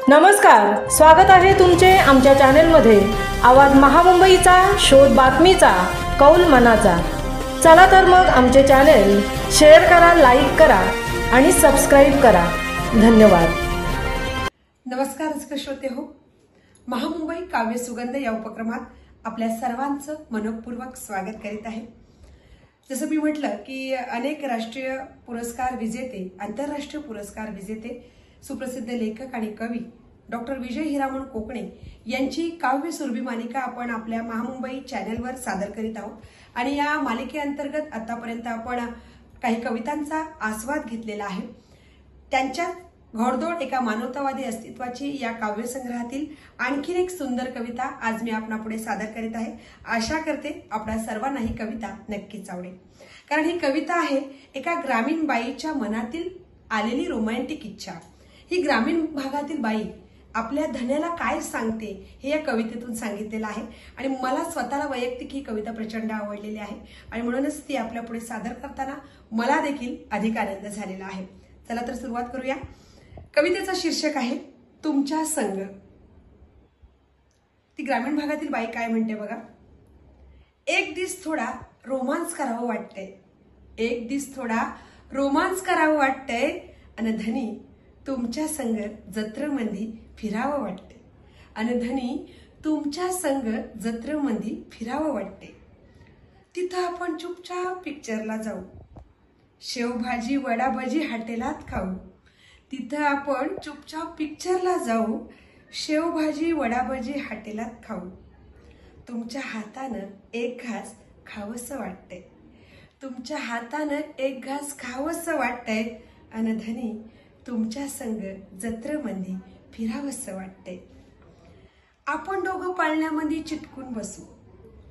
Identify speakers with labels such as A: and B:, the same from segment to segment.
A: नमस्कार, स्वागत आहे तुमचे आमच्या चॅनलमध्ये। आवाज महामुंबईचा, शोध बातमीचा, कौल मनाचा। चला तर मग आमचे चॅनल शेअर करा, लाईक करा आणि सबस्क्राइब करा। धन्यवाद।
B: नमस्कार रसिक श्रोते हो, महामुंबई काव्य सुगंध या उपक्रमात आपल्या सर्वांचं मनपूर्वक स्वागत करीत आहे। जसं मी म्हटलं की अनेक राष्ट्रीय पुरस्कार विजेते, आंतरराष्ट्रीय पुरस्कार विजेते सुप्रसिद्ध लेखक आणि कवी डॉक्टर विजय हिरामण कोकणे यांची काव्य सुरभी मालिका आपण आपल्या महामुंबई चॅनलवर सादर करीत आहोत। आणि या मालिकेअंतर्गत आतापर्यंत आपण काही कवितांचा आस्वाद घेतलेला आहे। त्यांच्या घोडदौड एका मानवतावादी अस्तित्वाची या काव्यसंग्रहातील आणखी एक सुंदर कविता आज मी आपणापुढे सादर करीत आहे। आशा करते आपल्या सर्वांना ही कविता नक्कीच आवडेल, कारण ही कविता आहे एका ग्रामीण बाईच्या मनातील आलेली रोमॅन्टिक इच्छा। ही ग्रामीण भागातील बाई आपल्या धन्याला काय सांगते हे या कवितेतून सांगितलेलं आहे आणि मला स्वतःला वैयक्तिक ही कविता प्रचंड आवडलेली आहे आणि म्हणूनच ती आपल्या पुढे सादर करताना मला देखील अधिक आनंद झालेला आहे। चला तर सुरुवात करूया। कवितेचं शीर्षक आहे तुमच्या संग। ती ग्रामीण भागातील बाई काय म्हणते बघा। एक दिस थोडा रोमांस करावं वाटतंय, एक दिस थोडा रोमांस करावं वाटतंय अन धनी तुमच्या संग जत्रमंदी फिरावं वाटते, अन धनी तुमच्या संग जत्रमंदी फिरावं वाटते। तिथं आपण चुपचाप पिक्चरला जाऊ, शेवभाजी वडाभाजी हॉटेलात खाऊ। तिथं आपण चुपचाप पिक्चरला जाऊ, शेवभाजी वडाभाजी हॉटेलात खाऊ। तुमच्या हातानं एक घास खावंसं वाटतंय, तुमच्या हातानं एक घास खावंसं वाटतंय अन धनी तुमच्या संग जत्रमंदी फिरावंसं वाटतंय। आपण दोघं पाळण्यामध्ये चिटकून बसू,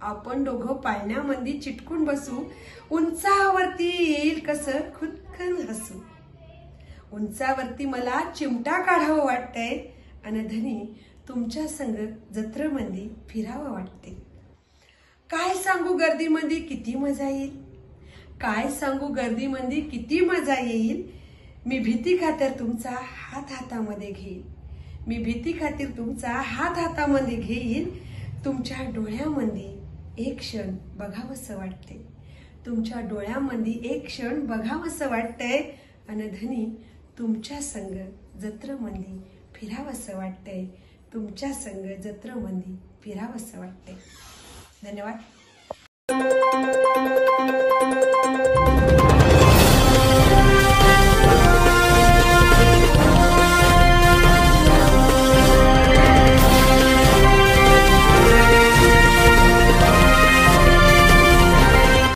B: आपण दोघं पाळण्यामध्ये चिटकून बसू। उंचावरती येईल कसं खुदकन हसू, उंचावरती मला चिमटा काढावं वाटतंय अन धनी तुमच्या संग जत्रमंदी फिरावं वाटते। काय सांगू गर्दीमध्ये किती मजा येईल, काय सांगू गर्दीमध्ये किती मजा येईल। मी भीती खातर तुमचा हात हातामध्ये घेईल, मी भीती खातीर तुमचा हात हातामध्ये घेईल। तुमच्या डोळ्यामध्ये एक क्षण बघावंसं वाटते, तुमच्या डोळ्यामध्ये एक क्षण बघावंसं वाटतंय अन धनी तुमच्या संग जत्रमंदी फिरावंसं वाटतंय, तुमच्या संग जत्रमंदी फिरावंसं वाटतंय। धन्यवाद।